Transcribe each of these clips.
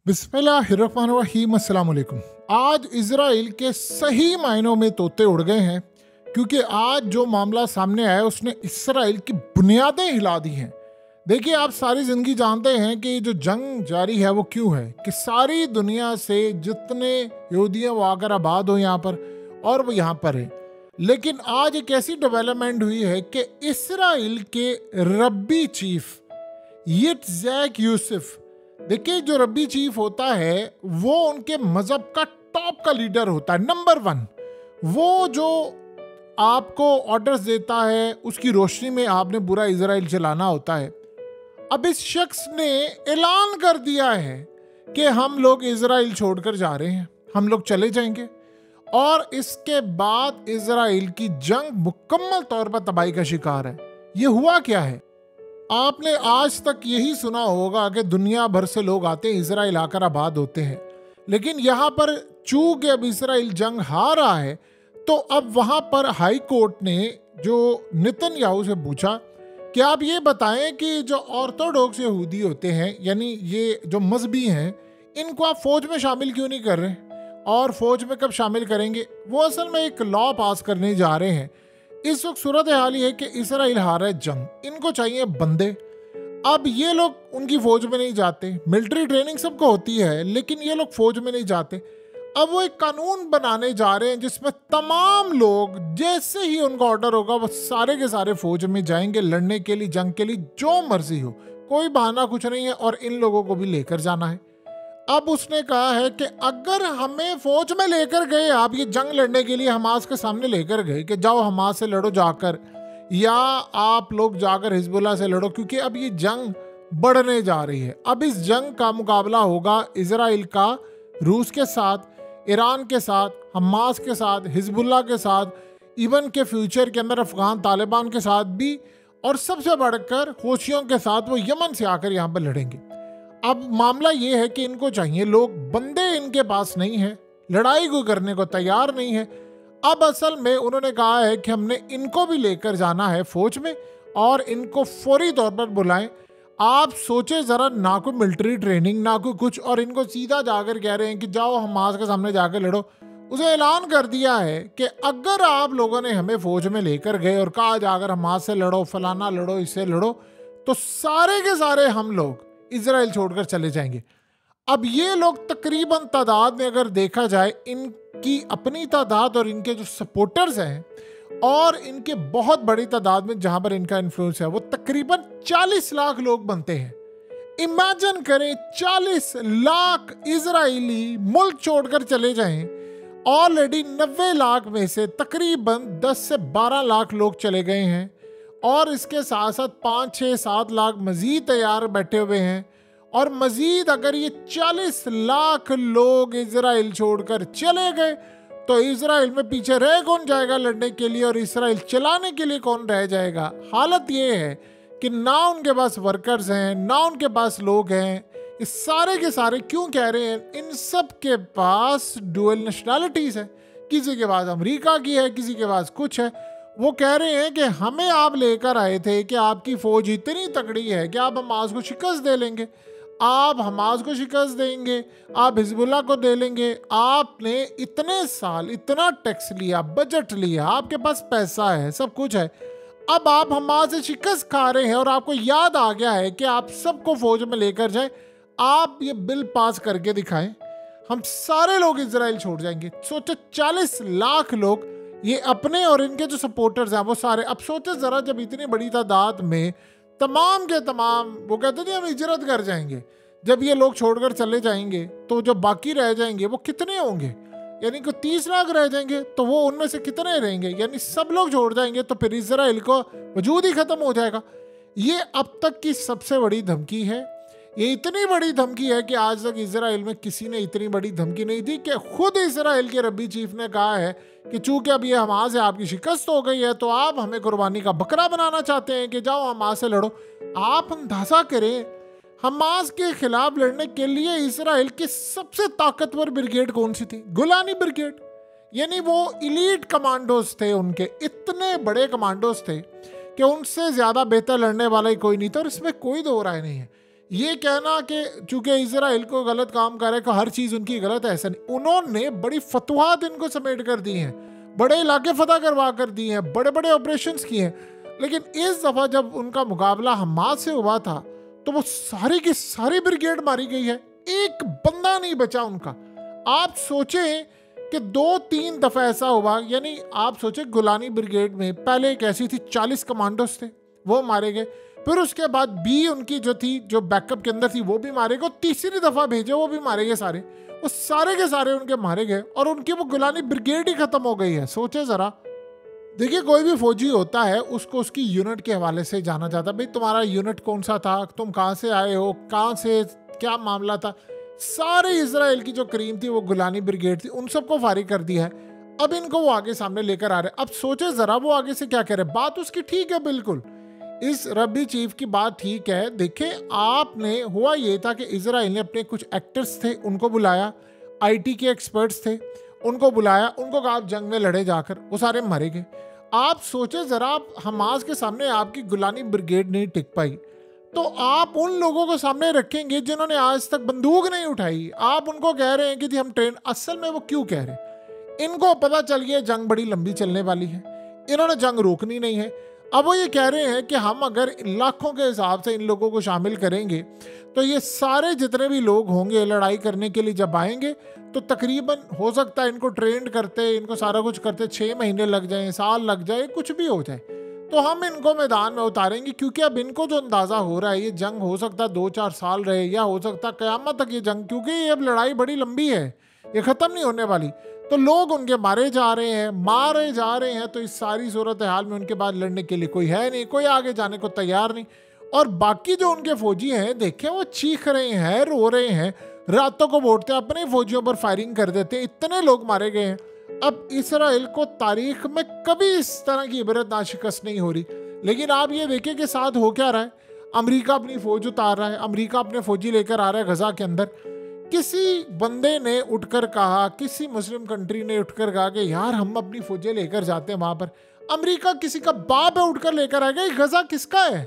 बिस्मिल्लाहिर्रहमानिर्रहीम अस्सलाम वालेकुम। आज इजराइल के सही मायनों में तोते उड़ गए हैं, क्योंकि आज जो मामला सामने आया उसने इजराइल की बुनियादें हिला दी हैं। देखिए, आप सारी ज़िंदगी जानते हैं कि जो जंग जारी है वो क्यों है, कि सारी दुनिया से जितने यहूदियाँ वो आकर आबाद हो यहाँ पर और वो यहाँ पर है। लेकिन आज एक ऐसी डेवलपमेंट हुई है कि इजराइल के रब्बी चीफ यित्ज़हाक यूसुफ, देखिए जो रब्बी चीफ होता है वो उनके मजहब का टॉप का लीडर होता है, नंबर 1। वो जो आपको ऑर्डर्स देता है उसकी रोशनी में आपने पूरा इजराइल चलाना होता है। अब इस शख्स ने ऐलान कर दिया है कि हम लोग इजराइल छोड़कर जा रहे हैं, हम लोग चले जाएंगे, और इसके बाद इजराइल की जंग मुकम्मल तौर पर तबाही का शिकार है। ये हुआ क्या है? आपने आज तक यही सुना होगा कि दुनिया भर से लोग आते हैं, इजराइल आकर आबाद होते हैं, लेकिन यहाँ पर चूंकि अब इजराइल जंग हार रहा है तो अब वहाँ पर हाई कोर्ट ने जो नेतन्याहू से पूछा कि आप ये बताएं कि जो ऑर्थोडॉक्स यहूदी होते हैं, यानी ये जो मजहबी हैं, इनको आप फौज में शामिल क्यों नहीं कर रहे, और फौज में कब शामिल करेंगे? वो असल में एक लॉ पास करने जा रहे हैं। इस वक्त सूरत हाल ही है कि इसराइल हार है जंग, इनको चाहिए बंदे। अब ये लोग उनकी फौज में नहीं जाते, मिलिट्री ट्रेनिंग सबको होती है, लेकिन ये लोग फौज में नहीं जाते। अब वो एक कानून बनाने जा रहे हैं जिसमें तमाम लोग जैसे ही उनका ऑर्डर होगा वो सारे के सारे फौज में जाएंगे लड़ने के लिए, जंग के लिए, जो मर्जी हो, कोई बहाना कुछ नहीं है, और इन लोगों को भी लेकर जाना है। अब उसने कहा है कि अगर हमें फौज में लेकर गए आप ये जंग लड़ने के लिए, हमास के सामने लेकर गए कि जाओ हमास से लड़ो जाकर, या आप लोग जाकर हिजबुल्लाह से लड़ो, क्योंकि अब ये जंग बढ़ने जा रही है। अब इस जंग का मुकाबला होगा इजराइल का रूस के साथ, ईरान के साथ, हमास के साथ, हिजबुल्लाह के साथ, इवन के फ्यूचर के अंदर अफगान तालिबान के साथ भी, और सबसे बढ़कर हौथियों के साथ वो यमन से आकर यहाँ पर लड़ेंगे। अब मामला ये है कि इनको चाहिए लोग, बंदे इनके पास नहीं है, लड़ाई को करने को तैयार नहीं है। अब असल में उन्होंने कहा है कि हमने इनको भी लेकर जाना है फौज में, और इनको फौरी तौर पर बुलाएं। आप सोचे जरा, ना कोई मिलिट्री ट्रेनिंग ना कोई कुछ, और इनको सीधा जाकर कह रहे हैं कि जाओ हमास के सामने जाकर लड़ो। उसे ऐलान कर दिया है कि अगर आप लोगों ने हमें फौज में लेकर गए और कहा जाकर हमास से लड़ो, फलाना लड़ो, इससे लड़ो, तो सारे के सारे हम लोग इजराइल छोड़कर चले जाएंगे। अब ये लोग तकरीबन तादाद में अगर देखा जाए, इनकी अपनी तादाद और इनके जो सपोर्टर्स हैं और इनके बहुत बड़ी तादाद में जहां पर इनका इन्फ्लुएंस है, वो तकरीबन 40 लाख लोग बनते हैं। इमेजिन करें 40 लाख इजरायली मुल्क छोड़कर चले जाएं। ऑलरेडी 90 लाख में से तकरीबन 10 से 12 लाख लोग चले गए हैं, और इसके साथ साथ 5, 6, 7 लाख मजीद तैयार बैठे हुए हैं। और मजीद अगर ये 40 लाख लोग इजराइल छोड़कर चले गए तो इजराइल में पीछे रह कौन जाएगा लड़ने के लिए, और इजराइल चलाने के लिए कौन रह जाएगा? हालत ये है कि ना उनके पास वर्कर्स हैं, ना उनके पास लोग हैं। इस सारे के सारे क्यों कह रहे हैं, इन सब के पास डुअल नेशनैलिटीज है, किसी के पास अमेरिका की है, किसी के पास कुछ है। वो कह रहे हैं कि हमें आप लेकर आए थे कि आपकी फौज इतनी तगड़ी है कि आप हमास को शिकस्त दे लेंगे, आप हमास को शिकस्त देंगे, आप हिजबुल्लाह को दे लेंगे। आपने इतने साल इतना टैक्स लिया, बजट लिया, आपके पास पैसा है, सब कुछ है, अब आप हमास से शिकस्त खा रहे हैं और आपको याद आ गया है कि आप सबको फौज में लेकर जाए, आप ये बिल पास करके दिखाएं, हम सारे लोग इजराइल छोड़ जाएंगे। सोचो 40 लाख लोग, ये अपने और इनके जो सपोर्टर्स हैं वो सारे। अब सोचे जरा, जब इतनी बड़ी तादाद में तमाम के तमाम, वो कहते थे हम हिजरत कर जाएंगे, जब ये लोग छोड़कर चले जाएंगे तो जो बाकी रह जाएंगे वो कितने होंगे? यानी कि 30 लाख रह जाएंगे, तो वो उनमें से कितने रहेंगे? यानी सब लोग छोड़ जाएंगे तो फिर इजराइल को वजूद ही खत्म हो जाएगा। ये अब तक की सबसे बड़ी धमकी है। ये इतनी बड़ी धमकी है कि आज तक इजराइल में किसी ने इतनी बड़ी धमकी नहीं दी, कि खुद इजराइल के रब्बी चीफ ने कहा है कि चूंकि अब ये हमास से आपकी शिकस्त हो गई है तो आप हमें कुर्बानी का बकरा बनाना चाहते हैं कि जाओ हमास से लड़ो। आप अंदाजा करें, हमास के खिलाफ लड़ने के लिए इजराइल की सबसे ताकतवर ब्रिगेड कौन सी थी? Golani brigade. यानी वो इलीट कमांडोज थे, उनके इतने बड़े कमांडोज थे कि उनसे ज्यादा बेहतर लड़ने वाला ही कोई नहीं था, और इसमें कोई दो राय नहीं है। ये कहना कि चूंकि इजराइल को गलत काम करे कि हर चीज उनकी गलत है, ऐसा नहीं। उन्होंने बड़ी फतवाहत इनको समेट कर दी हैं, बड़े इलाके फतह करवा कर दिए हैं, बड़े बड़े ऑपरेशंस किए हैं। लेकिन इस दफा जब उनका मुकाबला हमास से हुआ था तो वो सारी की सारी ब्रिगेड मारी गई है, एक बंदा नहीं बचा उनका। आप सोचें कि 2-3 दफा ऐसा हुआ, यानी आप सोचे गुलानी ब्रिगेड में पहले एक ऐसी थी 40 कमांडोज थे, वो मारे गए। फिर उसके बाद बी उनकी जो थी, जो बैकअप के अंदर थी, वो भी मारे गए। तीसरी दफा भेजे, वो भी मारे गए सारे। वो सारे के सारे उनके मारे गए और उनकी वो गुलानी ब्रिगेड ही खत्म हो गई है। सोचे जरा। देखिए, कोई भी फौजी होता है उसको उसकी यूनिट के हवाले से जाना जाता है। भाई तुम्हारा यूनिट कौन सा था, तुम कहाँ से आए हो, कहाँ से, क्या मामला था। सारे इजराइल की जो करीम थी वो गुलानी ब्रिगेड थी, उन सबको फारिग कर दिया है। अब इनको वो आगे सामने लेकर आ रहे हैं। अब सोचे जरा वो आगे से क्या कह रहे हैं। बात उसकी ठीक है, बिल्कुल इस रब्बी चीफ की बात ठीक है। देखें, आपने हुआ ये था कि इजराइल ने अपने कुछ एक्टर्स थे उनको बुलाया, आईटी के एक्सपर्ट्स थे उनको बुलाया, उनको कहा आप जंग में लड़े जाकर, वो सारे मारे गए। आप सोचे जरा, आप हमास के सामने आपकी गुलानी ब्रिगेड नहीं टिक पाई, तो आप उन लोगों को सामने रखेंगे जिन्होंने आज तक बंदूक नहीं उठाई। आप उनको कह रहे हैं कि जी हम ट्रेन, असल में वो क्यों कह रहे हैं, इनको पता चल गया जंग बड़ी लंबी चलने वाली है, इन्होंने जंग रोकनी नहीं है। अब वो ये कह रहे हैं कि हम अगर लाखों के हिसाब से इन लोगों को शामिल करेंगे तो ये सारे जितने भी लोग होंगे लड़ाई करने के लिए जब आएंगे तो तकरीबन हो सकता है इनको ट्रेंड करते, इनको सारा कुछ करते 6 महीने लग जाएं, साल लग जाए, कुछ भी हो जाए, तो हम इनको मैदान में उतारेंगे। क्योंकि अब इनको जो अंदाज़ा हो रहा है ये जंग हो सकता है 2-4 साल रहे, या हो सकता है क़यामत तक ये जंग, क्योंकि ये अब लड़ाई बड़ी लंबी है, ये ख़त्म नहीं होने वाली। तो लोग उनके मारे जा रहे हैं। तो इस सारी सूरत हाल में उनके बाद लड़ने के लिए कोई है नहीं, कोई आगे जाने को तैयार नहीं। और बाकी जो उनके फौजी हैं, देखें वो चीख रहे हैं, रो रहे हैं, रातों को बोलते हैं, अपने फौजियों पर फायरिंग कर देते हैं। इतने लोग मारे गए हैं। अब इसराइल को तारीख में कभी इस तरह की इबरत नाशिकस्त नहीं हो रही। लेकिन आप ये देखें कि साथ हो क्या रहा है। अमेरिका अपनी फौज उतार रहा है, अमेरिका अपने फौजी लेकर आ रहा है गजा के अंदर। किसी बंदे ने उठकर कहा, किसी मुस्लिम कंट्री ने उठकर कहा कि यार हम अपनी फौजें लेकर जाते हैं वहां पर। अमेरिका किसी का बाप है उठकर लेकर आएगा। ये गजा किसका है?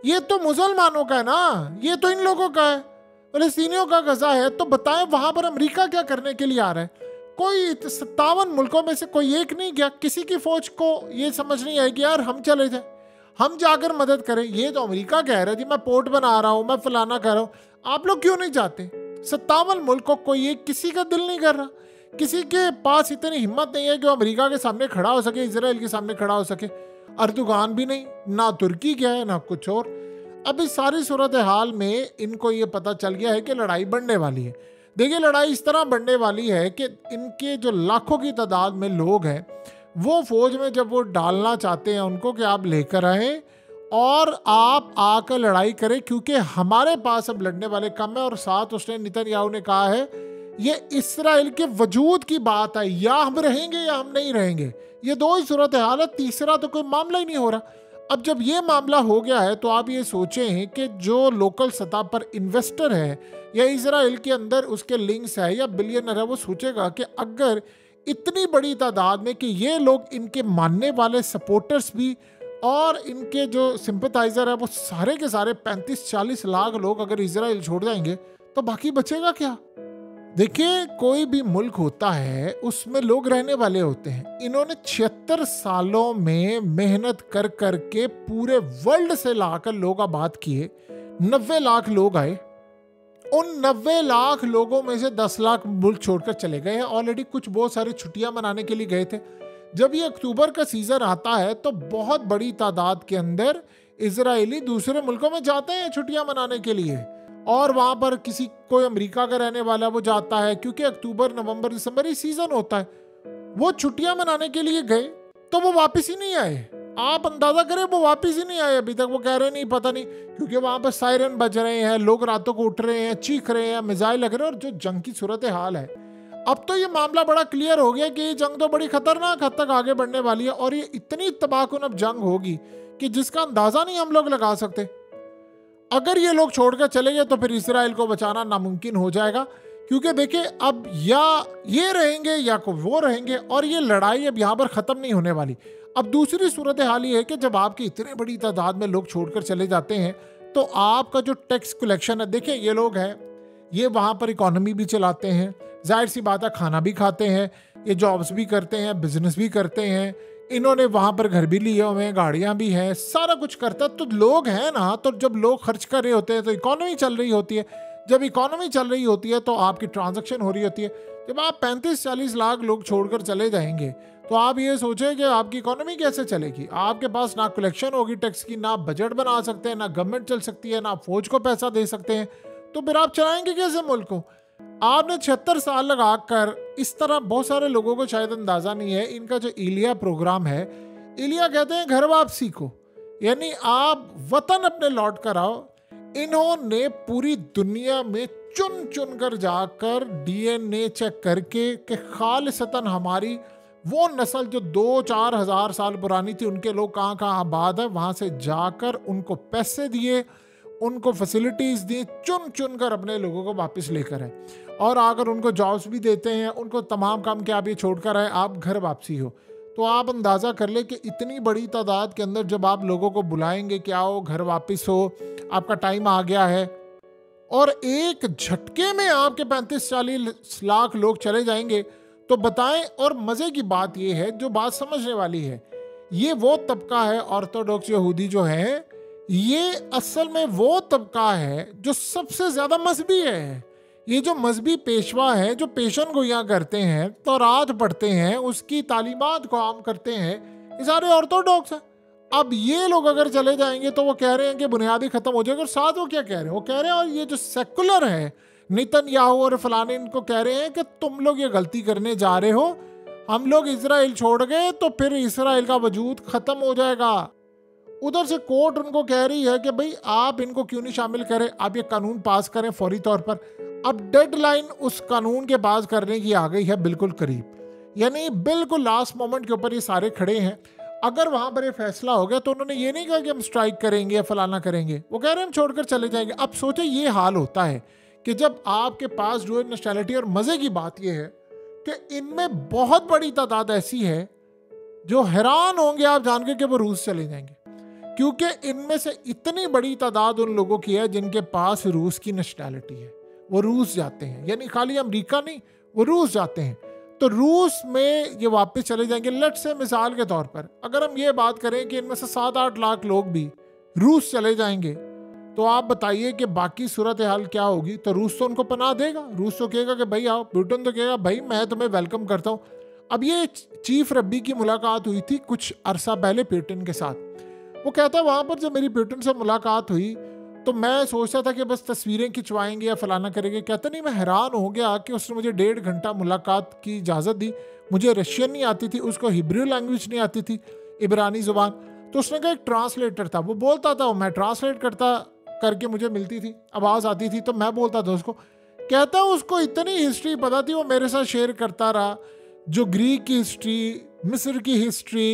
ये तो मुसलमानों का है ना, ये तो इन लोगों का है, फलस्तीनियों का गजा है। तो बताएं वहां पर अमेरिका क्या करने के लिए आ रहा है? कोई 57 मुल्कों में से कोई एक नहीं गया। किसी की फौज को ये समझ नहीं आएगी यार हम चले जाए, हम जाकर मदद करें। ये तो अमेरिका कह रहा है जी मैं पोर्ट बना रहा हूं, मैं फलाना कर रहा हूं, आप लोग क्यों नहीं जाते? 57 मुल्क को कोई एक किसी का दिल नहीं कर रहा, किसी के पास इतनी हिम्मत नहीं है कि वो अमेरिका के सामने खड़ा हो सके, इजराइल के सामने खड़ा हो सके। अर्दुगान भी नहीं, ना तुर्की क्या है, ना कुछ और। अब इस सारी सूरत हाल में इनको ये पता चल गया है कि लड़ाई बढ़ने वाली है। देखिए, लड़ाई इस तरह बढ़ने वाली है कि इनके जो लाखों की तादाद में लोग हैं वो फौज में जब वो डालना चाहते हैं उनको कि आप लेकर आए और आप आकर लड़ाई करें, क्योंकि हमारे पास अब लड़ने वाले कम है। और साथ उसने नेतन्याहू ने कहा है ये इसराइल के वजूद की बात है, या हम रहेंगे या हम नहीं रहेंगे। ये दो ही सूरत हाल है, तीसरा तो कोई मामला ही नहीं हो रहा। अब जब ये मामला हो गया है तो आप ये सोचें कि जो लोकल सतह पर इन्वेस्टर है या इसराइल के अंदर उसके लिंक्स है या बिलियनर है, वो सोचेगा कि अगर इतनी बड़ी तादाद में कि ये लोग इनके मानने वाले सपोर्टर्स भी और इनके जो सिंपथाइजर है वो सारे के सारे 35-40 लाख लोग अगर इजराइल छोड़ जाएंगे तो बाकी बचेगा क्या? देखिए, कोई भी मुल्क होता है उसमें लोग रहने वाले होते हैं। इन्होंने 76 सालों में मेहनत कर करके पूरे वर्ल्ड से लाकर लोग आबाद किए। 90 लाख लोग आए, उन 90 लाख लोगों में से 10 लाख मुल्क छोड़कर चले गए हैं ऑलरेडी। कुछ बहुत सारे छुट्टियां मनाने के लिए गए थे। जब ये अक्टूबर का सीजन आता है तो बहुत बड़ी तादाद के अंदर इजरायली दूसरे मुल्कों में जाते हैं छुट्टियां मनाने के लिए, और वहां पर किसी कोई अमेरिका का रहने वाला वो जाता है, क्योंकि अक्टूबर नवंबर दिसंबर ही सीजन होता है। वो छुट्टियां मनाने के लिए गए तो वो वापस ही नहीं आए। आप अंदाजा करें, वो वापस ही नहीं आए अभी तक। वो कह रहे नहीं, पता नहीं, क्योंकि वहां पर सायरन बज रहे हैं, लोग रातों को उठ रहे हैं, चीख रहे हैं, मिसाइल लग रहे हैं। और जो जंग की सूरत हाल है, अब तो ये मामला बड़ा क्लियर हो गया कि ये जंग तो बड़ी खतरनाक हद तक आगे बढ़ने वाली है, और ये इतनी तबाहकुन अब जंग होगी कि जिसका अंदाजा नहीं हम लोग लगा सकते। अगर ये लोग छोड़कर चले गए तो फिर इसराइल को बचाना नामुमकिन हो जाएगा, क्योंकि देखिए अब या ये रहेंगे या को वो रहेंगे, और ये लड़ाई अब यहाँ पर ख़त्म नहीं होने वाली। अब दूसरी सूरत हाल ये है कि जब आपकी इतनी बड़ी तादाद में लोग छोड़कर चले जाते हैं तो आपका जो टैक्स कलेक्शन है, देखिए ये लोग हैं, ये वहाँ पर इकोनॉमी भी चलाते हैं, जाहिर सी बात है खाना भी खाते हैं, ये जॉब्स भी करते हैं, बिजनेस भी करते हैं, इन्होंने वहाँ पर घर भी लिए हुए हैं, गाड़ियाँ भी हैं, सारा कुछ करता है। तो लोग हैं ना, तो जब लोग खर्च कर रहे होते हैं तो इकोनॉमी चल रही होती है। जब इकोनॉमी चल रही होती है तो आपकी ट्रांजैक्शन हो रही होती है। जब आप 35-40 लाख लोग छोड़कर चले जाएंगे तो आप ये सोचें कि आपकी इकोनॉमी कैसे चलेगी। आपके पास ना कलेक्शन होगी टैक्स की, ना बजट बना सकते हैं, ना गवर्नमेंट चल सकती है, ना फौज को पैसा दे सकते हैं, तो फिर आप चलाएंगे कैसे मुल्क को। आपने 76 साल लगा कर इस तरह, बहुत सारे लोगों को शायद अंदाजा नहीं है, इनका जो इलिया प्रोग्राम है, इलिया कहते हैं घर वापसी को, यानी आप वतन अपने लौट कर आओ। इन्होंने पूरी दुनिया में चुन चुन कर जाकर डीएनए चेक करके कि खालिसतन हमारी वो नस्ल जो 2-4 हज़ार साल पुरानी थी, उनके लोग कहाँ कहाँ आबाद है, वहाँ से जाकर उनको पैसे दिए, उनको फैसिलिटीज़ दी, चुन चुन कर अपने लोगों को वापस लेकर आए, और आकर उनको जॉब्स भी देते हैं, उनको तमाम काम के आप ये छोड़ कर आए, आप घर वापसी हो। तो आप अंदाज़ा कर ले कि इतनी बड़ी तादाद के अंदर जब आप लोगों को बुलाएंगे कि आओ घर वापस हो, आपका टाइम आ गया है, और एक झटके में आपके 35-40 लाख लोग चले जाएंगे, तो बताएं। और मज़े की बात यह है, जो बात समझने वाली है, ये वो तबका है ऑर्थोडॉक्स यहूदी जो है, ये असल में वो तबका है जो सबसे ज़्यादा मजहबी है। ये जो मजहबी पेशवा है, जो पेशन गोइयाँ करते हैं, तौरात पढ़ते हैं, उसकी तालीमात को आम करते हैं, ये सारे ऑर्थोडॉक्स हैं। अब ये लोग अगर चले जाएंगे तो वो कह रहे हैं कि बुनियादी खत्म हो जाएगा, और साथ वो क्या कह रहे हैं, वो कह रहे हैं, और ये जो सेकुलर है नेतन्याहू और फलाने, इनको कह रहे हैं कि तुम लोग ये गलती करने जा रहे हो, हम लोग इजराइल छोड़ गए तो फिर इजराइल का वजूद खत्म हो जाएगा। उधर से कोर्ट उनको कह रही है कि भाई आप इनको क्यों नहीं शामिल करें, आप ये कानून पास करें फौरी तौर पर। अब डेडलाइन उस कानून के पास करने की आ गई है बिल्कुल करीब, यानी बिल्कुल लास्ट मोमेंट के ऊपर ये सारे खड़े हैं। अगर वहां पर ये फैसला हो गया तो उन्होंने ये नहीं कहा कि हम स्ट्राइक करेंगे या फलाना करेंगे, वो कह रहे हैं हम छोड़कर चले जाएंगे। अब सोचे ये हाल होता है कि जब आपके पास डुअल नेशनैलिटी, और मजे की बात यह है कि इनमें बहुत बड़ी तादाद ऐसी है जो हैरान होंगे आप जान के कि वो रूस चले जाएंगे, क्योंकि इनमें से इतनी बड़ी तादाद उन लोगों की है जिनके पास रूस की नेशनैलिटी है, वो रूस जाते हैं, यानी खाली अमेरिका नहीं, वो रूस जाते हैं। तो रूस में ये वापस चले जाएंगे। लेट से मिसाल के तौर पर अगर हम ये बात करें कि इनमें से 7-8 लाख लोग भी रूस चले जाएंगे, तो आप बताइए कि बाकी सूरत हाल क्या होगी। तो रूस तो उनको पनाह देगा, रूस तो कहेगा कि भाई आओ, ब्रिटेन तो कहेगा भाई मैं तुम्हें वेलकम करता हूँ। अब ये चीफ रब्बी की मुलाकात हुई थी कुछ अरसा पहले पुतिन के साथ, वो कहता है वहाँ पर जब मेरी पुतिन से मुलाकात हुई तो मैं सोचता था कि बस तस्वीरें खिंचवाएंगे या फलाना करेंगे। कहता नहीं, मैं हैरान हो गया कि उसने मुझे 1.5 घंटा मुलाकात की इजाज़त दी। मुझे रशियन नहीं आती थी, उसको हिब्रू लैंग्वेज नहीं आती थी, इब्रानी ज़ुबान, तो उसने कहा एक ट्रांसलेटर था, वो बोलता था, मैं ट्रांसलेट करता करके मुझे मिलती थी, आवाज़ आती थी तो मैं बोलता था उसको। कहता उसको इतनी हिस्ट्री पता थी, वो मेरे साथ शेयर करता रहा, जो ग्रीक की हिस्ट्री, मिस्र की हिस्ट्री,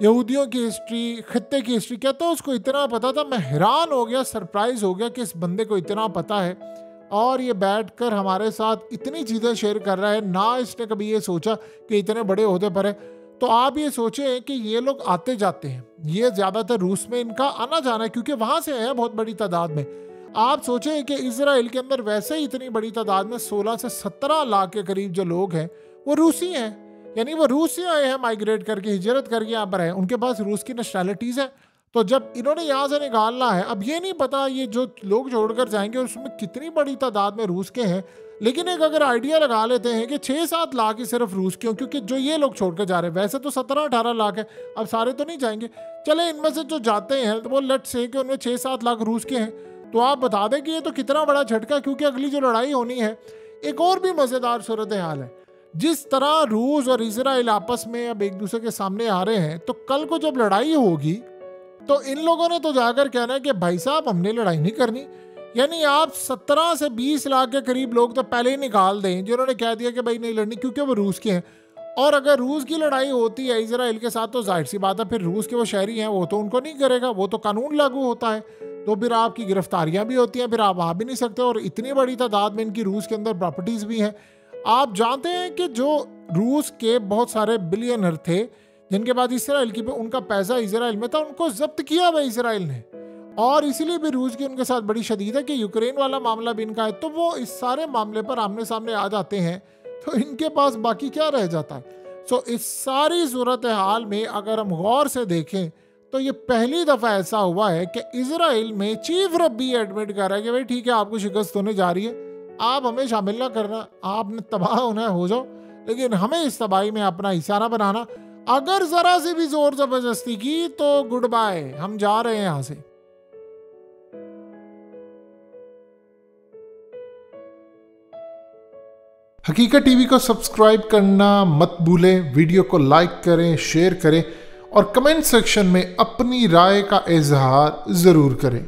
यहूदियों की हिस्ट्री, खत्ते की हिस्ट्री, कहता उसको इतना पता था। मैं हैरान हो गया, सरप्राइज हो गया कि इस बंदे को इतना पता है और ये बैठकर हमारे साथ इतनी चीज़ें शेयर कर रहा है। ना इसने कभी ये सोचा कि इतने बड़े ओहदे पर है। तो आप ये सोचें कि ये लोग आते जाते हैं, ये ज़्यादातर रूस में इनका आना जाना है क्योंकि वहाँ से है बहुत बड़ी तादाद में। आप सोचें कि इजराइल के अंदर वैसे ही इतनी बड़ी तादाद में 16 से 17 लाख के करीब जो लोग हैं वो रूसी हैं, यानी वो रूस से आए हैं, माइग्रेट करके, हिजरत करके यहाँ पर है, उनके पास रूस की नेशनैलिटीज़ है। तो जब इन्होंने यहाँ से निकालना है, अब ये नहीं पता ये जो लोग छोड़कर जाएंगे उसमें कितनी बड़ी तादाद में रूस के हैं, लेकिन एक अगर आइडिया लगा लेते हैं कि 6-7 लाख ही सिर्फ रूस के हों, क्योंकि जो ये लोग छोड़कर जा रहे हैं वैसे तो 17-18 लाख है, अब सारे तो नहीं जाएंगे। चले इनमें से जो जाते हैं तो वो लेट से कि उनमें 6-7 लाख रूस के हैं, तो आप बता दें कि ये तो कितना बड़ा झटका, क्योंकि अगली जो लड़ाई होनी है एक और भी मज़ेदार सूरत हाल है। जिस तरह रूस और इजराइल आपस में अब एक दूसरे के सामने आ रहे हैं, तो कल को जब लड़ाई होगी तो इन लोगों ने तो जाकर कहना है कि भाई साहब हमने लड़ाई नहीं करनी, यानी आप 17 से 20 लाख के करीब लोग तो पहले ही निकाल दें जिन्होंने कह दिया कि भाई नहीं लड़नी, क्योंकि वो रूस के हैं। और अगर रूस की लड़ाई होती है इजराइल के साथ तो जाहिर सी बात है फिर रूस के वो शहरी हैं वो तो उनको नहीं करेगा, वो तो कानून लागू होता है, तो फिर आपकी गिरफ्तारियां भी होती हैं, फिर आप आ भी नहीं सकते। और इतनी बड़ी तादाद में इनकी रूस के अंदर प्रॉपर्टीज़ भी हैं। आप जानते हैं कि जो रूस के बहुत सारे बिलियनर थे जिनके बाद इसराइल की उनका पैसा इसराइल में था, उनको जब्त किया हुआ इसराइल ने, और इसीलिए भी रूस की उनके साथ बड़ी शदीद है कि यूक्रेन वाला मामला भी इनका है, तो वो इस सारे मामले पर आमने सामने आ जाते हैं, तो इनके पास बाकी क्या रह जाता है। सो इस सारी सूरत हाल में अगर हम गौर से देखें तो ये पहली दफ़ा ऐसा हुआ है कि इजराइल में चीफ रब्बी एडमिट कर रहा है कि भाई ठीक है, आपको शिकस्त होने जा रही है, आप हमें शामिल ना करना, आपने तबाह होना है हो जाओ, लेकिन हमें इस तबाही में अपना हिस्सा ना बनाना। अगर ज़रा सी भी जोर ज़बरदस्ती की तो गुड बाय, हम जा रहे हैं यहाँ से। हकीकत टीवी को सब्सक्राइब करना मत भूलें, वीडियो को लाइक करें, शेयर करें और कमेंट सेक्शन में अपनी राय का इजहार ज़रूर करें।